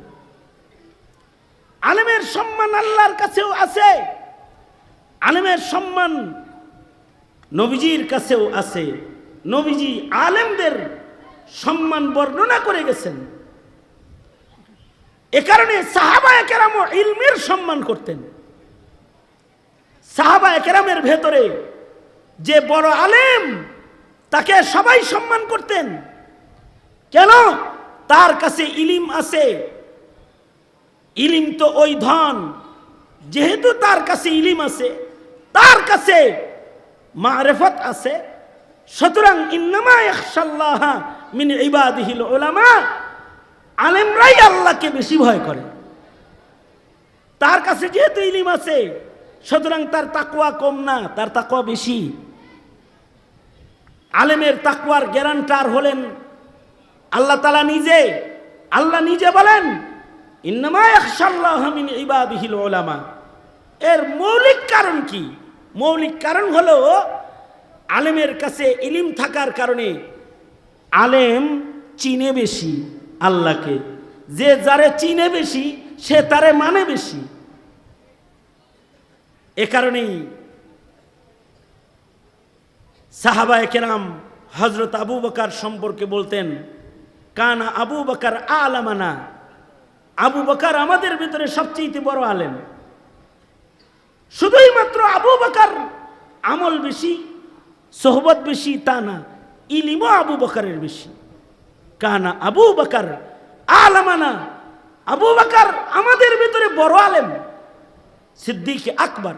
আলেমের সম্মান আল্লাহর কাছেও আছে, আলেমের সম্মান নবীজির কাছেও আছে। নবীজি আলেমদের সম্মান বর্ণনা করে গেছেন। এ কারণে সাহাবায়ে কেরাম ইলমের সম্মান করতেন। সাহাবায়ে কেরামের ভেতরে যে বড় আলেম, তাকে সবাই সম্মান করতেন। কেন? তার কাছে ইলিম আছে। ইলিম তো ওই ধন, যেহেতু তার কাছে ইলিম আছে, তার কাছে মারিফত আছে, সুতরাং ইন্নামা ইয়াখশাল্লাহা মিন ইবাদিহিল উলামা, আলেমরাই আল্লাহকে বেশি ভয় করে। তার কাছে যেহেতু ইলিম আছে, সুতরাং তার তাকওয়া কম না, তার তাকওয়া বেশি। আলেমের তাকওয়ার গ্যারান্টার হলেন আল্লাহ তাআলা নিজে। আল্লাহ নিজে বলেন ইন্নামা ইয়াখশাল্লাহা মিন ইবাদিহিল উলামা। এর মৌলিক কারণ কি? মৌলিক কারণ হলো আলেমের কাছে ইলিম থাকার কারণে আলেম চিনে বেশি আল্লাহকে। যে যারে চিনে বেশি, সে তারে মানে বেশি। এ কারণেই সাহাবায়ে কেরাম হযরত আবু বকর সম্পর্কে বলতেন, কানা আবু বকর আলামানা, আবু বকর আমাদের ভিতরে সবচেয়ে বড় আলেম। শুধুই মাত্র আবু বকর আমল বেশি, সোহবত বেশি তা না, ইলমও আবু বকরের বেশি। কানা আবু বকর আলামানা, আবু বকর আমাদের ভিতরে বড় আলেম, সিদ্দিক আকবর।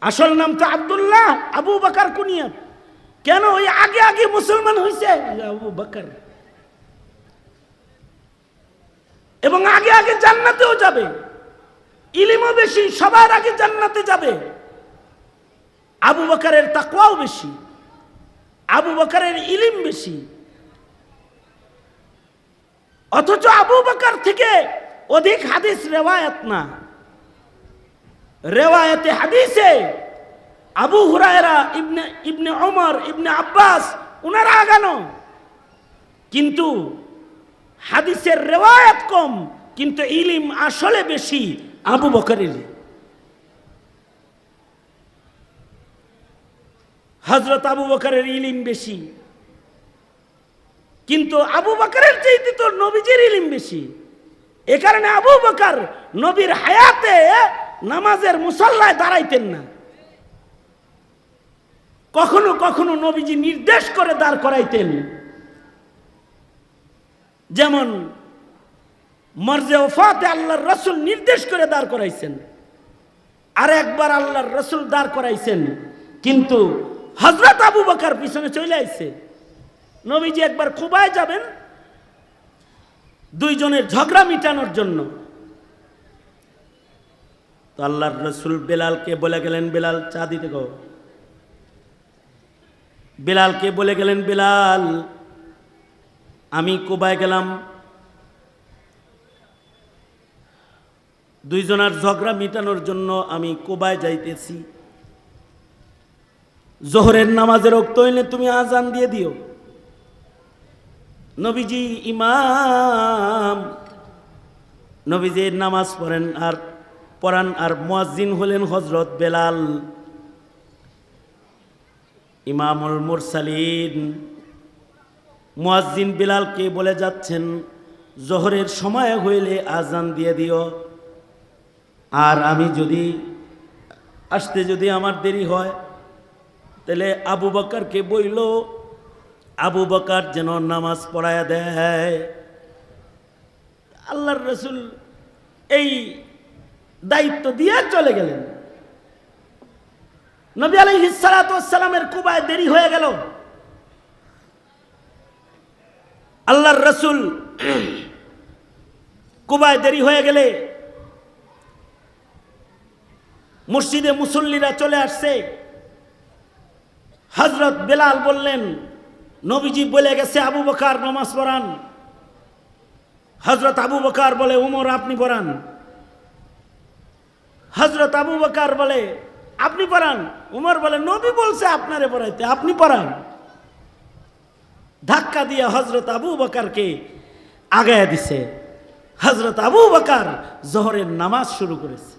আসল নাম তো আব্দুল্লাহ, আবু বকর কুনিয়াত। কেন? ওই আগে আগে মুসলমান হয়েছে আবু বকর, এবং আগে আগে জান্নাতেও যাবে, ইলমও বেশি, সবার আগে জান্নাতে যাবে। আবু বকরের তাকওয়াও বেশি, আবু বকরের ইলম বেশি। অথচ আবু বকর থেকে অধিক হাদিস রেওয়ায়াত না। রেওয়ায়াতে হাদিসে আবু হুরায়রা, ইবনে ওমর, ইবনে আব্বাস উনারা আগানো, কিন্তু হাদিসের রেওয়ায়াত কম, কিন্তু ইলম আসলে বেশি আবু বকরের। হযরত আবু বকরের ইলম বেশি, কিন্তু আবু বকরের চাইতে তো নবীজির ইলম বেশি। এ কারণে আবু বকর নবীর হায়াতে নামাজের মুসল্লায় দাঁড়াইতেন না। কখনো কখনো নবীজি নির্দেশ করে দাঁড় করাইতেন, যেমন মরজে ওফাতে আল্লাহর রাসূল নির্দেশ করে দাঁড় করাইছেন। আর একবার আল্লাহর রাসূল দাঁড় করাইছেন, কিন্তু হযরত আবু বকর পিছনে চলে আইছে। নবীজি একবার কুবায় যাবেন দুইজনের ঝগড়া মিটানোর জন্য, তো আল্লাহর রাসূল বেলালকে বলে গেলেন, বেলাল চা দিতে গো। বেলালকে বলে গেলেন, বেলাল আমি কুবায় গেলাম, দুইজনের ঝগড়া মিটানোর জন্য আমি কুবায় যাইতেছি। জোহরের নামাজের ওয়াক্ত হইলে তুমি আজান দিয়ে দিও। নবীজি ইমাম, নবীজি নামাজ পড়ান আর মুয়াজ্জিন হলেন হযরত বেলাল, ইমামুল মুরসালিন। মুয়াজ্জিন বেলালকে বলে যাচ্ছেন, জোহরের সময় হইলে আজান দিয়ে দিও, আর আমি যদি আসতে যদি আমার দেরি হয় তাহলে আবু বকরকে বইল আবু বকর যেন নামাজ পড়ায়া দেয়। আল্লাহর রাসূল এই দায়িত্ব দিয়ে চলে গেলেন। নবী আলাইহিস সালাতু ওয়াস সালামের কুবায় দেরি হয়ে গেল। আল্লাহর রাসূল কুবায় দেরি হয়ে গেলে মসজিদে মুসল্লিরা চলে আসছে। হযরত বেলাল বললেন, নবীজি বলে গেছে আবু বকর নামাজ পড়ান। হযরত আবু বকর বলে, উমর আপনি পড়ান। হযরত আবু বকর বলে, আপনি পড়ান। উমর বলে, নবী বলছে আপনারে পড়াইতে, আপনি পড়ান। ধাক্কা দিয়ে হযরত আবু বকরকে আগায়া দিছে। হযরত আবু বকর জোহরের নামাজ শুরু করেছে।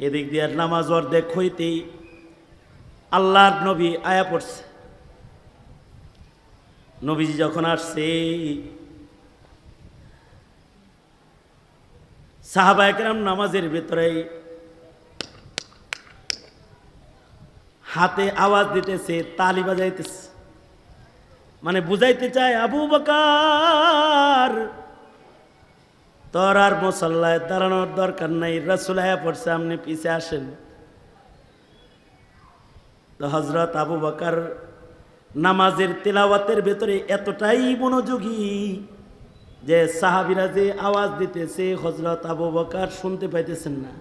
এদিক দিয়ে নামাজ অর্ধেক হইতেই আল্লাহর নবী আয়া পড়ছে। নবীজি যখন আসছে, সাহাবায়ে কেরাম নামাজের ভিতরে হাতে আওয়াজ দিতেছে, তালি বাজাইতেছে, মানে বুঝাইতে চায় আবু বকর তোর আর মুসল্লায় দাঁড়ানোর দরকার নাই, রাসূল আয়া পড়ছে, আপনি পিছে আসেন। তো হযরত আবু বকর নামাজের তেলাওয়াতের ভেতরে এতটাই মনোযোগী যে সাহাবীরা যে আওয়াজ দিতেছে হযরত আবু বকর শুনতে পাইতেছেন না।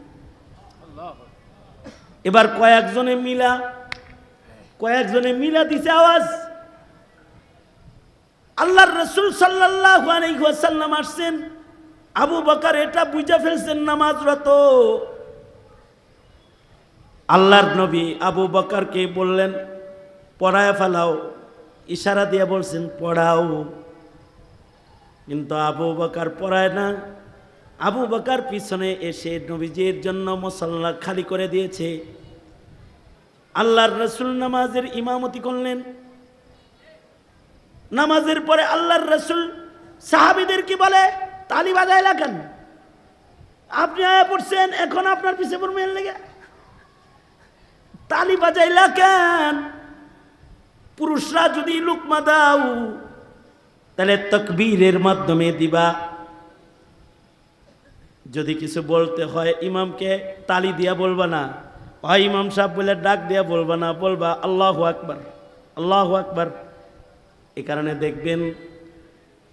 এবার কয়েকজনে মিলা দিছে আওয়াজ। আল্লাহর রাসূল সাল্লাল্লাহু আলাইহি ওয়াসাল্লাম আসছেন, আবু বকর এটা বুঝা ফেলছেন নামাজরত। আল্লাহর নবী আবু বকরকে বললেন, পড়ায় ফেলাও, ইশারা দিয়ে বলছেন পড়াও, কিন্তু আবু বকর পড়ায় না। আবু বকর পিছনে এসে নবীজির জন্য মুসল্লা খালি করে দিয়েছে। আল্লাহর রাসূল নামাজের ইমামতি করলেন। নামাজের পরে আল্লাহর রাসূল সাহাবীদের কি বলে, তালি বাজাইলা কেন? আপনি আয়া পড়ছেন, এখন আপনার পিছে পড়বেন লেগে তালি বাজাইলা কেন? পুরুষরা যদি লুকমা দাও তাহলে তাকবীরের মাধ্যমে দিবা। যদি কিছু বলতে হয় ইমামকে তালি দিয়া বলবা না, হয় ইমাম সাহেব বলে ডাক দিয়া বলবা না, বলবা আল্লাহু আকবার, আল্লাহু আকবার। এ কারণে দেখবেন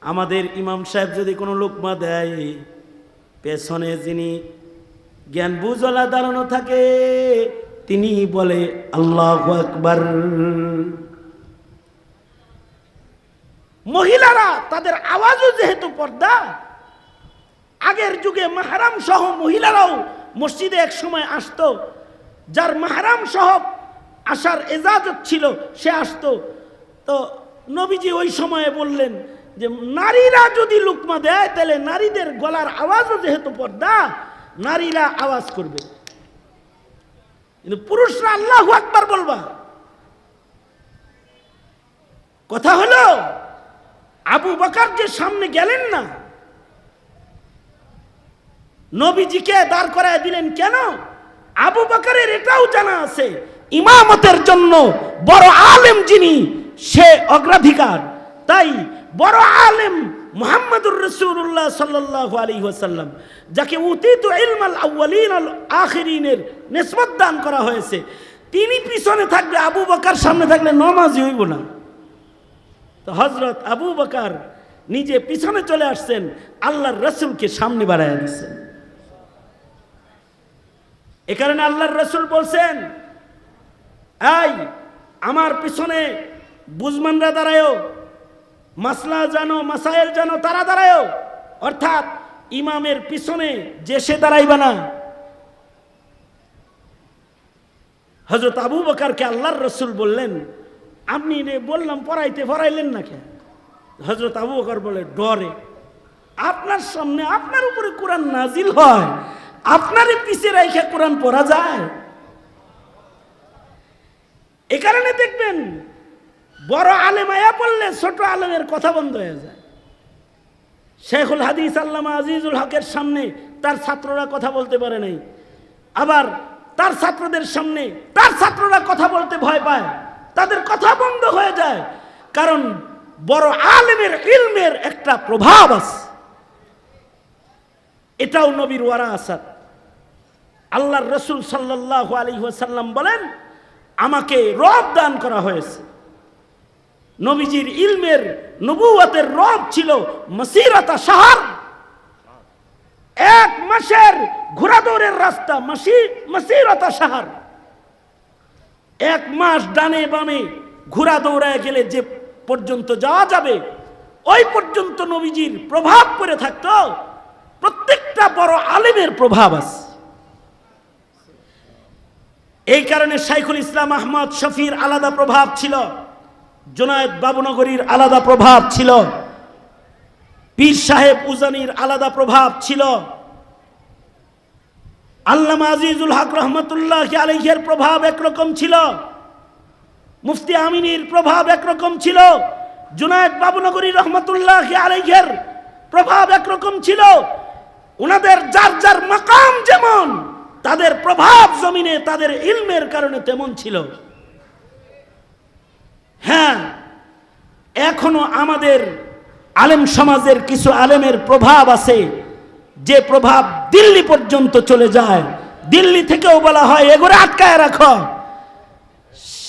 আমাদের ইমাম সাহেব যদি কোনো লুকমা দেয়, পেছনে যিনি জ্ঞান বুঝলা দাঁড়ানো থাকে তিনি বলে আল্লাহু আকবার। মহিলারা তাদের আওয়াজও যেহেতু পর্দা, আগের যুগে মাহরাম সহ মহিলারাও মসজিদে এক সময় আসতো, যার মাহরাম সহ আসার এজাজত ছিল সে আসতো। তো নবীজি ওই সময়ে বললেন যে নারীরা যদি লুকমা দেয় তাহলে নারীদের গলার আওয়াজও যেহেতু পর্দা, নারীরা আওয়াজ করবে, কিন্তু পুরুষরা আল্লাহু আকবার বলবা। কথা হলো আবু বকর যে সামনে গেলেন না, নবীজিকে দাঁড় করায় দিলেন কেন? আবু বকরের এটাও জানা আছে ইমামতের জন্য বড় আলেম যিনি সে অগ্রাধিকার। তাই বড় আলেম মুহাম্মদুর রাসূলুল্লাহ সাল্লাল্লাহু আলাইহি ওয়াসাল্লাম, যাকে উতিতু ইলমাল আউয়ালিন আল আখিরিনের নিসবত দান করা হয়েছে, তিনি পিছনে থাকবে, আবু বকর সামনে থাকলে নামাজই হইব না। তো হযরত আবু বকর নিজে পিছনে চলে আসছেন, আল্লাহর রাসূলকে সামনে বাড়ায়া দিচ্ছেন। এ কারণে আল্লাহর রাসূল বলছেন, এই আমার পিছনে বুজমানরা দাঁড়ায়ও, মাসলা জানো মাসাইল জানো তারা দাঁড়ায়ও, অর্থাৎ ইমামের পিছনে যে সে দাঁড়াইবা না। হযরত আবু বকরকে আল্লাহর রাসূল বললেন, আপনি বললাম পড়াইলেন না কেন? হযরত আবু বকর বলে, ডরে। আপনার সামনে আপনার উপরে কোরআন নাজিল হয়, আপনারই পিছে রাইখা কোরআন পড়া যায়? এ কারণে দেখবেন বড় আলেম আয়া পড়লে ছোট আলেমের কথা বন্ধ হয়ে যায়। শেখুল হাদিস আল্লামা আজিজুল হকের সামনে তার ছাত্ররা কথা বলতে পারে নাই, আবার তার ছাত্রদের সামনে তার ছাত্ররা কথা বলতে ভয় পায়, তাদের কথা বন্ধ হয়ে যায়, কারণ বড় আলেমের ইলমের একটা প্রভাব আছে। এটাও নবীর ওয়ারাসাত। আল্লাহর রাসূল সাল্লাল্লাহু আলাইহি ওয়াসাল্লাম বলেন, আমাকে রব দান করা হয়েছে। নবীজির ইলমের নবুয়তের রব ছিল মাসিরাতা শাহর, এক মাসের ঘোড়াদৌড়ের রাস্তা, মাসিরাতা শাহর। এক মাস ডানে বামে ঘোড়া দৌড়ায় গেলে যে পর্যন্ত যাওয়া যাবে ওই পর্যন্ত নবীজির প্রভাব পড়ে থাকতো। প্রত্যেকটা বড় আলেমের প্রভাব আছে। এই কারণে শাইখুল ইসলাম আহমদ শফির আলাদা প্রভাব ছিল, জুনায়েদ বাবুনগরীর আলাদা প্রভাব ছিল, পীর সাহেব উজানির আলাদা প্রভাব ছিল, আল্লামা আজিজুল হক রহমতুল্লাহি আলাইহির প্রভাব একরকম ছিল, মুফতি আমিনীর প্রভাব একরকম ছিল, জুনায়েদ বাবুনগরী রহমতুল্লাহি আলাইহির প্রভাব একরকম ছিল। ওনাদের যার যার মাকাম যেমন, তাদের প্রভাব জমিনে তাদের ইলমের কারণে তেমন ছিল। হ্যাঁ, এখনো আমাদের আলেম সমাজের কিছু আলেমের প্রভাব আছে, যে প্রভাব দিল্লি পর্যন্ত চলে যায়। দিল্লি থেকেও বলা হয় এগুলো আটকায় রাখো।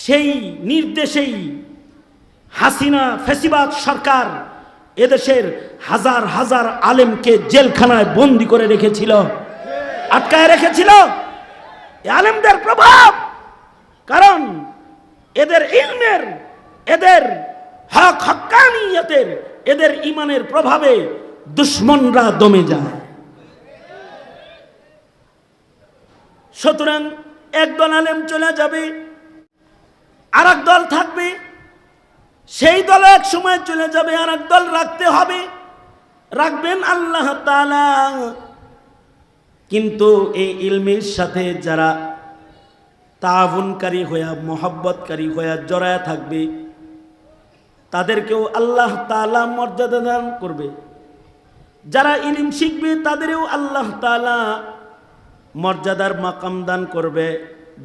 সেই নির্দেশেই হাসিনা ফ্যাসিবাদ সরকার এদেশের হাজার হাজার আলেমকে জেলখানায় বন্দী করে রেখেছিল, আটকায় রেখেছিল। আলেমদের প্রভাব, কারণ এদের ইলমের, এদের হক হক্কানিয়তের, এদের ইমানের প্রভাবে দুশ্মনরা দমে যায়। সুতরাং একদল আলেম চলে যাবে, আর এক দল থাকবে, সেই দল এক সময় চলে যাবে, আর এক দল রাখতে হবে, রাখবেন আল্লাহ তাআলা। কিন্তু এই ইলমের সাথে যারা তাআবুনকারী হইয়া মহব্বতকারী হইয়া জড়ায়া থাকবে, তাদেরকেও আল্লাহ তাআলা মর্যাদা দান করবে। যারা ইলম শিখবে তাদেরও আল্লাহ তাআলা মর্যাদার মাকাম দান করবে।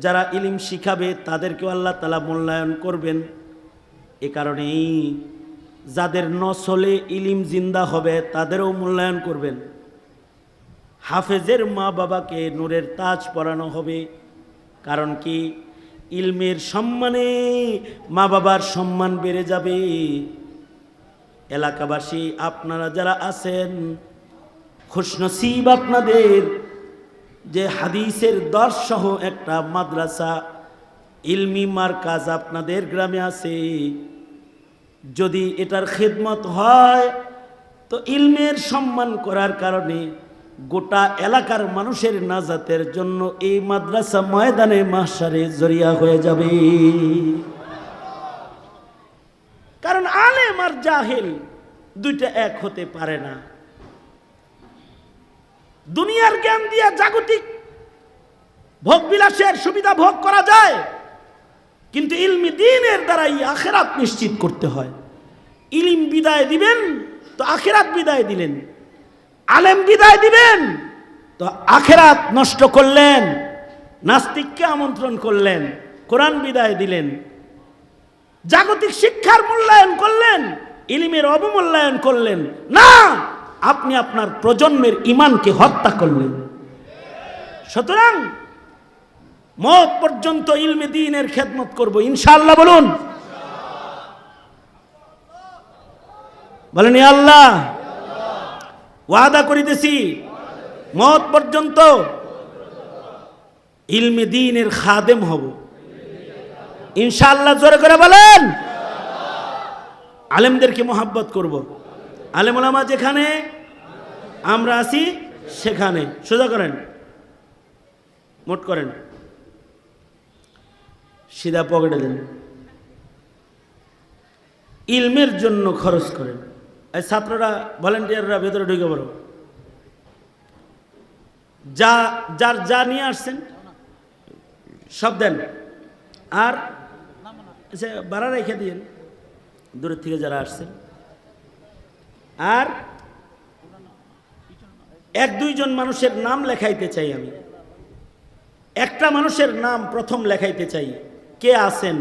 যারা ইলম শিখাবে তাদেরকেও আল্লাহ তাআলা মূল্যায়ন করবেন। এ কারণেই যাদের নসলে ইলম জিন্দা হবে তাদেরও মূল্যায়ন করবেন। হাফেজের মা বাবাকে নূরের তাজ পরানো হবে। কারণ কি, ইলমের সম্মানে মা বাবার সম্মান বেড়ে যাবে। এলাকাবাসী আপনারা যারা আছেন, খুশনসিব আপনাদের যে হাদিসের দর্শসহ একটা মাদ্রাসা, ইলমি মারকাজ আপনাদের গ্রামে আছে। যদি এটার খেদমত হয় তো ইলমের সম্মান করার কারণে গোটা এলাকার মানুষের নাজাতের জন্য এই মাদ্রাসা ময়দানে মাহশারে জরিয়া হয়ে যাবে। কারণ আলেম আর জাহেল দুইটা এক হতে পারে না। দুনিয়ার জ্ঞান দিয়া জাগতিক ভোগ বিলাসের সুবিধা ভোগ করা যায়, কিন্তু ইলমি দ্বীনের দ্বারাই আখিরাত নিশ্চিত করতে হয়। ইলম বিদায় দিবেন তো আখিরাত বিদায় দিলেন, আলেম বিদায় দিবেন তো আখিরাত নষ্ট করলেন, নাস্তিককে আমন্ত্রণ করলেন, কোরআন বিদায় দিলেন, জাগতিক শিক্ষার মূল্যায়ন করলেন, ইলমের অবমূল্যায়ন করলেন না, আপনি আপনার প্রজন্মের ঈমানকে হত্যা করলেন। সুতরাং মওত পর্যন্ত ইলমে দ্বীনের খেদমত করব ইনশাআল্লাহ। বলুন, বলেন ইয়া আল্লাহ, ওয়াদা করিতেছি মওত পর্যন্ত ইলমে দ্বীনের খাদেম হব ইনশাআল্লাহ। জোরে করে বলেন। আলেমদেরকে মহব্বত করব। আলেম ওলামা যেখানে আমরা আছি সেখানে, সোজা করেন, মোট করেন, সিধা পকেটে দেন, ইলমের জন্য খরচ করেন। এই ছাত্ররা, ভলেন্টিয়াররা ভেতরে ঢুকে পড়ো। যার যা নিয়ে আসছেন সব দেন, আর ভাড়া রেখে দিন দূরের থেকে যারা আসছেন। আর এক দুইজন মানুষের নাম লেখাইতে চাই আমি, একটা মানুষের নাম প্রথম লেখাইতে চাই। কে আছেন?